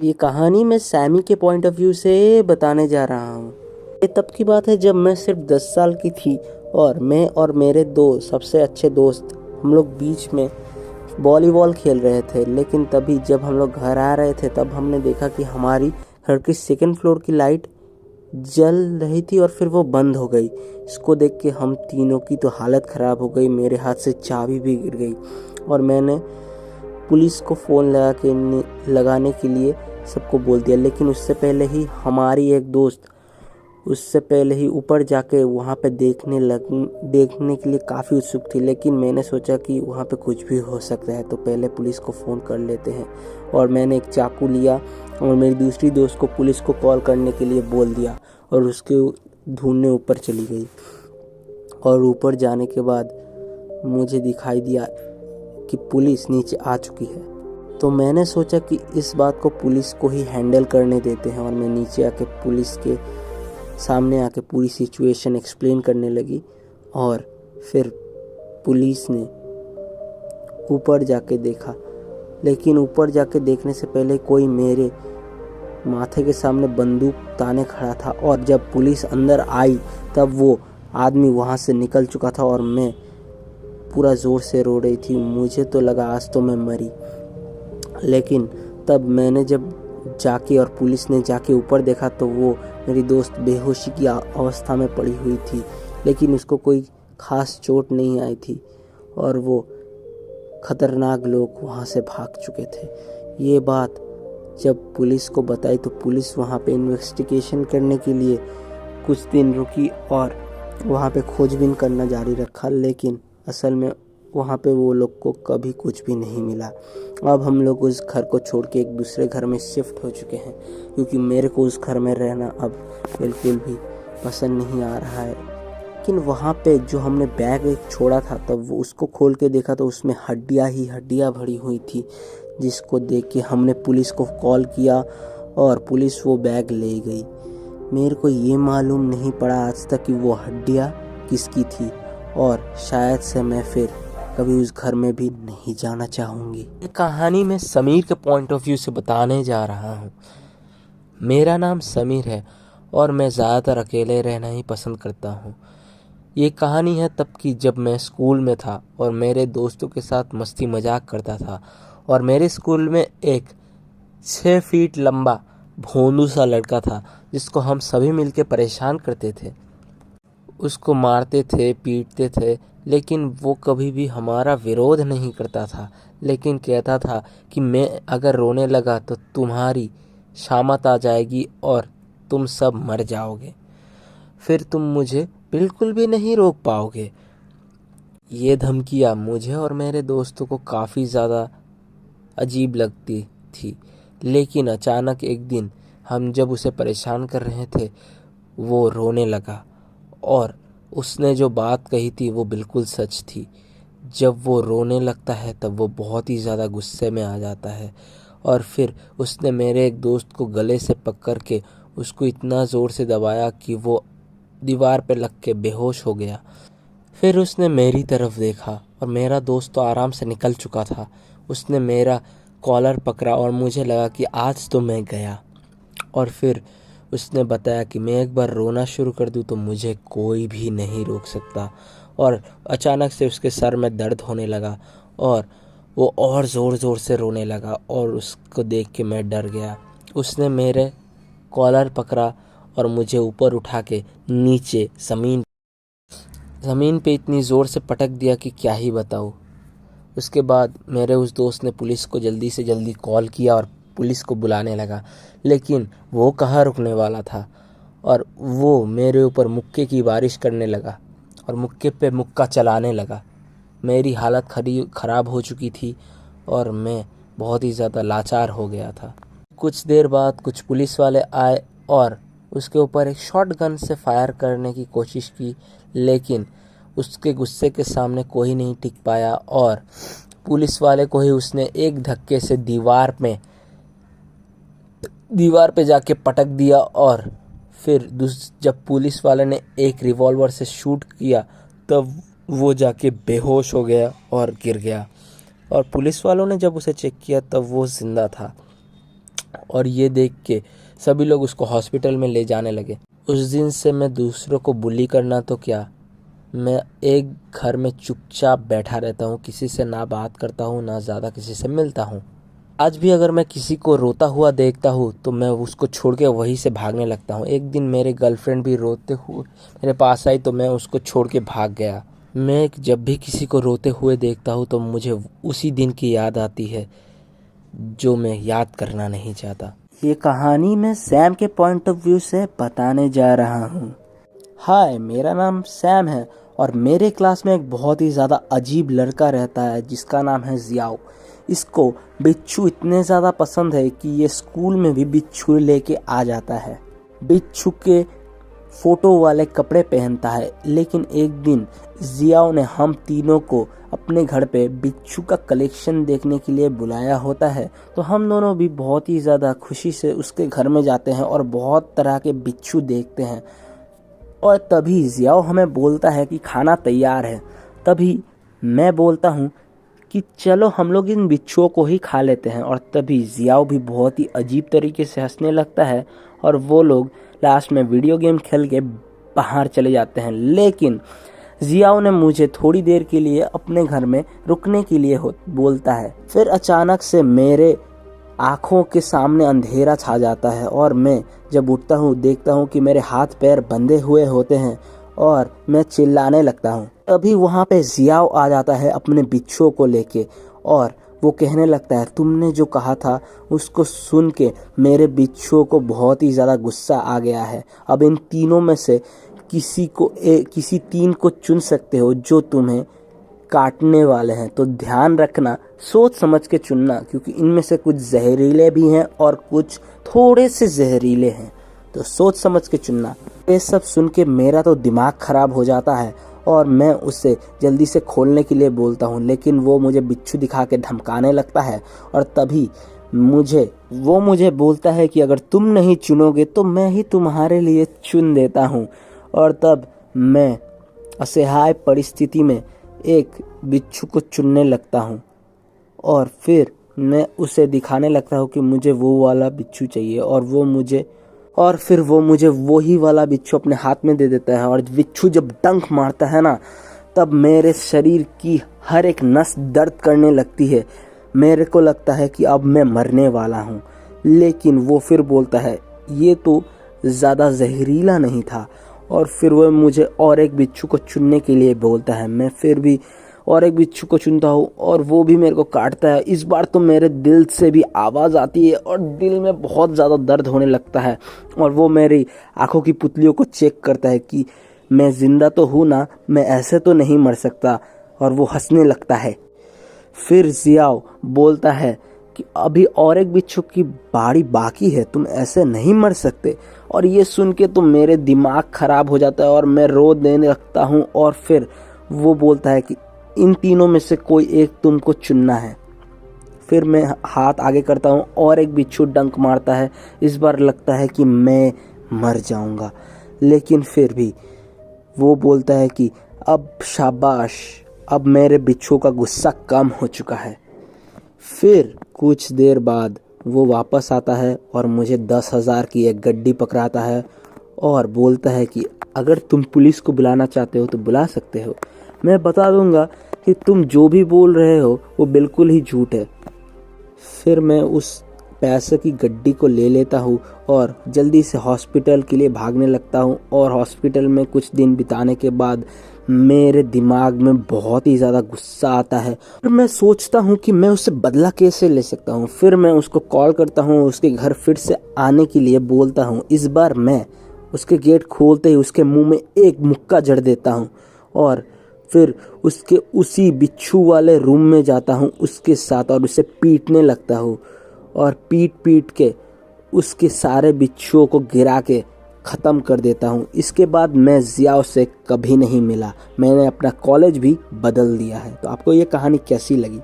ये कहानी मैं सैमी के पॉइंट ऑफ व्यू से बताने जा रहा हूँ। ये तब की बात है जब मैं सिर्फ 10 साल की थी और मैं और मेरे दो सबसे अच्छे दोस्त हम लोग बीच में वॉलीबॉल खेल रहे थे। लेकिन तभी जब हम लोग घर आ रहे थे तब हमने देखा कि हमारी घर की सेकंड फ्लोर की लाइट जल रही थी और फिर वो बंद हो गई। इसको देख के हम तीनों की तो हालत ख़राब हो गई, मेरे हाथ से चाबी भी गिर गई और मैंने पुलिस को फ़ोन लगाने के लिए सबको बोल दिया। लेकिन उससे पहले ही हमारी एक दोस्त उससे पहले ही ऊपर जाके वहाँ पे देखने के लिए काफ़ी उत्सुक थी। लेकिन मैंने सोचा कि वहाँ पे कुछ भी हो सकता है तो पहले पुलिस को फ़ोन कर लेते हैं। और मैंने एक चाकू लिया और मेरी दूसरी दोस्त को पुलिस को कॉल करने के लिए बोल दिया और उसके ढूंढने ऊपर चली गई। और ऊपर जाने के बाद मुझे दिखाई दिया कि पुलिस नीचे आ चुकी है। तो मैंने सोचा कि इस बात को पुलिस को ही हैंडल करने देते हैं और मैं नीचे आके पुलिस के सामने आके पूरी सिचुएशन एक्सप्लेन करने लगी। और फिर पुलिस ने ऊपर जाके देखा, लेकिन ऊपर जाके देखने से पहले कोई मेरे माथे के सामने बंदूक ताने खड़ा था। और जब पुलिस अंदर आई तब वो आदमी वहाँ से निकल चुका था और मैं पूरा ज़ोर से रो रही थी। मुझे तो लगा आज तो मैं मरी। लेकिन तब मैंने जब जाके और पुलिस ने जाके ऊपर देखा तो वो मेरी दोस्त बेहोशी की अवस्था में पड़ी हुई थी, लेकिन उसको कोई ख़ास चोट नहीं आई थी और वो खतरनाक लोग वहाँ से भाग चुके थे। ये बात जब पुलिस को बताई तो पुलिस वहाँ पे इन्वेस्टिगेशन करने के लिए कुछ दिन रुकी और वहाँ पे खोजबीन करना जारी रखा। लेकिन असल में वहाँ पे वो लोग को कभी कुछ भी नहीं मिला। अब हम लोग उस घर को छोड़ के एक दूसरे घर में शिफ्ट हो चुके हैं, क्योंकि मेरे को उस घर में रहना अब बिल्कुल भी पसंद नहीं आ रहा है। लेकिन वहाँ पे जो हमने बैग एक छोड़ा था तब वो उसको खोल के देखा तो उसमें हड्डियाँ ही हड्डियाँ भरी हुई थी, जिसको देख के हमने पुलिस को कॉल किया और पुलिस वो बैग ले गई। मेरे को ये मालूम नहीं पड़ा आज तक कि वो हड्डियाँ किसकी थी और शायद से मैं फिर कभी उस घर में भी नहीं जाना चाहूँगी। ये कहानी मैं समीर के पॉइंट ऑफ व्यू से बताने जा रहा हूँ। मेरा नाम समीर है और मैं ज़्यादातर अकेले रहना ही पसंद करता हूँ। ये कहानी है तब की जब मैं स्कूल में था और मेरे दोस्तों के साथ मस्ती मजाक करता था। और मेरे स्कूल में एक 6 फीट लंबा भोंदू सा लड़का था जिसको हम सभी मिलके परेशान करते थे। उसको मारते थे, पीटते थे, लेकिन वो कभी भी हमारा विरोध नहीं करता था। लेकिन कहता था कि मैं अगर रोने लगा तो तुम्हारी शामत आ जाएगी और तुम सब मर जाओगे, फिर तुम मुझे बिल्कुल भी नहीं रोक पाओगे। ये धमकियाँ मुझे और मेरे दोस्तों को काफ़ी ज़्यादा अजीब लगती थी। लेकिन अचानक एक दिन हम जब उसे परेशान कर रहे थे वो रोने लगा और उसने जो बात कही थी वो बिल्कुल सच थी। जब वो रोने लगता है तब वो बहुत ही ज़्यादा गुस्से में आ जाता है और फिर उसने मेरे एक दोस्त को गले से पकड़ के उसको इतना ज़ोर से दबाया कि वो दीवार पे लग के बेहोश हो गया। फिर उसने मेरी तरफ देखा और मेरा दोस्त तो आराम से निकल चुका था। उसने मेरा कॉलर पकड़ा और मुझे लगा कि आज तो मैं गया। और फिर उसने बताया कि मैं एक बार रोना शुरू कर दूं तो मुझे कोई भी नहीं रोक सकता। और अचानक से उसके सर में दर्द होने लगा और वो और ज़ोर ज़ोर से रोने लगा और उसको देख के मैं डर गया। उसने मेरे कॉलर पकड़ा और मुझे ऊपर उठा के नीचे ज़मीन पे इतनी ज़ोर से पटक दिया कि क्या ही बताऊँ। उसके बाद मेरे उस दोस्त ने पुलिस को जल्दी से जल्दी कॉल किया और पुलिस को बुलाने लगा। लेकिन वो कहाँ रुकने वाला था और वो मेरे ऊपर मुक्के की बारिश करने लगा और मुक्के पे मुक्का चलाने लगा। मेरी हालत ख़राब हो चुकी थी और मैं बहुत ही ज़्यादा लाचार हो गया था। कुछ देर बाद कुछ पुलिस वाले आए और उसके ऊपर एक शॉटगन से फायर करने की कोशिश की, लेकिन उसके गुस्से के सामने कोई नहीं टिक पाया और पुलिस वाले को ही उसने एक धक्के से दीवार पे जाके पटक दिया। और फिर जब पुलिस वाले ने एक रिवॉल्वर से शूट किया तब वो जाके बेहोश हो गया और गिर गया। और पुलिस वालों ने जब उसे चेक किया तब वो जिंदा था। और ये देख के सभी लोग उसको हॉस्पिटल में ले जाने लगे। उस दिन से मैं दूसरों को बुली करना तो क्या, मैं एक घर में चुपचाप बैठा रहता हूँ, किसी से ना बात करता हूँ, ना ज़्यादा किसी से मिलता हूँ। आज भी अगर मैं किसी को रोता हुआ देखता हूँ तो मैं उसको छोड़ के वहीं से भागने लगता हूँ। एक दिन मेरे गर्लफ्रेंड भी रोते हुए मेरे पास आई तो मैं उसको छोड़ के भाग गया। मैं जब भी किसी को रोते हुए देखता हूँ तो मुझे उसी दिन की याद आती है जो मैं याद करना नहीं चाहता। ये कहानी मैं सैम के पॉइंट ऑफ व्यू से बताने जा रहा हूँ। हाय, मेरा नाम सैम है और मेरे क्लास में एक बहुत ही ज़्यादा अजीब लड़का रहता है जिसका नाम है जियाओ। इसको बिच्छू इतने ज़्यादा पसंद है कि ये स्कूल में भी बिच्छू लेके आ जाता है। बिच्छू के फ़ोटो वाले कपड़े पहनता है। लेकिन एक दिन जियाओ ने हम तीनों को अपने घर पे बिच्छू का कलेक्शन देखने के लिए बुलाया होता है, तो हम दोनों भी बहुत ही ज़्यादा खुशी से उसके घर में जाते हैं और बहुत तरह के बिच्छू देखते हैं। और तभी जियाओ हमें बोलता है कि खाना तैयार है। तभी मैं बोलता हूँ कि चलो हम लोग इन बिच्छुओं को ही खा लेते हैं। और तभी जियाओ भी बहुत ही अजीब तरीके से हंसने लगता है और वो लोग लास्ट में वीडियो गेम खेल के बाहर चले जाते हैं। लेकिन जियाओ ने मुझे थोड़ी देर के लिए अपने घर में रुकने के लिए बोलता है। फिर अचानक से मेरे आँखों के सामने अंधेरा छा जाता है और मैं जब उठता हूँ देखता हूँ कि मेरे हाथ पैर बंधे हुए होते हैं और मैं चिल्लाने लगता हूँ। तभी वहाँ पे जियाओ आ जाता है अपने बिच्छुओं को लेके और वो कहने लगता है तुमने जो कहा था उसको सुन के मेरे बिच्छुओं को बहुत ही ज़्यादा गुस्सा आ गया है। अब इन तीनों में से किसी तीन को चुन सकते हो जो तुम्हें काटने वाले हैं, तो ध्यान रखना, सोच समझ के चुनना, क्योंकि इनमें से कुछ जहरीले भी हैं और कुछ थोड़े से जहरीले हैं, तो सोच समझ के चुनना। ये सब सुन के मेरा तो दिमाग खराब हो जाता है और मैं उससे जल्दी से खोलने के लिए बोलता हूँ, लेकिन वो मुझे बिच्छू दिखा के धमकाने लगता है। और तभी वो मुझे बोलता है कि अगर तुम नहीं चुनोगे तो मैं ही तुम्हारे लिए चुन देता हूँ। और तब मैं असहाय परिस्थिति में एक बिच्छू को चुनने लगता हूँ और फिर मैं उसे दिखाने लगता हूँ कि मुझे वो वाला बिच्छू चाहिए और फिर वो मुझे वही वाला बिच्छू अपने हाथ में दे देता है। और बिच्छू जब डंक मारता है ना, तब मेरे शरीर की हर एक नस दर्द करने लगती है। मेरे को लगता है कि अब मैं मरने वाला हूँ। लेकिन वो फिर बोलता है ये तो ज़्यादा जहरीला नहीं था। और फिर वो मुझे और एक बिच्छू को चुनने के लिए बोलता है। मैं फिर भी और एक बिच्छू को चुनता हूँ और वो भी मेरे को काटता है। इस बार तो मेरे दिल से भी आवाज़ आती है और दिल में बहुत ज़्यादा दर्द होने लगता है। और वो मेरी आँखों की पुतलियों को चेक करता है कि मैं ज़िंदा तो हूँ ना, मैं ऐसे तो नहीं मर सकता। और वो हंसने लगता है। फिर जियाओ बोलता है कि अभी और एक बिच्छू की बारी बाकी है, तुम ऐसे नहीं मर सकते। और ये सुन के तो मेरे दिमाग ख़राब हो जाता है और मैं रो देने लगता हूँ। और फिर वो बोलता है कि इन तीनों में से कोई एक तुमको चुनना है। फिर मैं हाथ आगे करता हूँ और एक बिच्छू डंक मारता है। इस बार लगता है कि मैं मर जाऊँगा, लेकिन फिर भी वो बोलता है कि अब शाबाश, अब मेरे बिच्छू का गुस्सा कम हो चुका है। फिर कुछ देर बाद वो वापस आता है और मुझे 10,000 की एक गड्डी पकड़ाता है और बोलता है कि अगर तुम पुलिस को बुलाना चाहते हो तो बुला सकते हो। मैं बता दूंगा कि तुम जो भी बोल रहे हो वो बिल्कुल ही झूठ है। फिर मैं उस पैसे की गड्डी को ले लेता हूँ और जल्दी से हॉस्पिटल के लिए भागने लगता हूँ। और हॉस्पिटल में कुछ दिन बिताने के बाद मेरे दिमाग में बहुत ही ज़्यादा गुस्सा आता है। फिर मैं सोचता हूँ कि मैं उससे बदला कैसे ले सकता हूँ। फिर मैं उसको कॉल करता हूँ, उसके घर फिर से आने के लिए बोलता हूँ। इस बार मैं उसके गेट खोलते ही उसके मुंह में एक मुक्का जड़ देता हूँ और फिर उसके उसी बिच्छू वाले रूम में जाता हूँ उसके साथ और उसे पीटने लगता हूँ। और पीट के उसके सारे बिच्छुओं को गिरा के ख़त्म कर देता हूँ। इसके बाद मैं जियाओ से कभी नहीं मिला। मैंने अपना कॉलेज भी बदल दिया है। तो आपको ये कहानी कैसी लगी?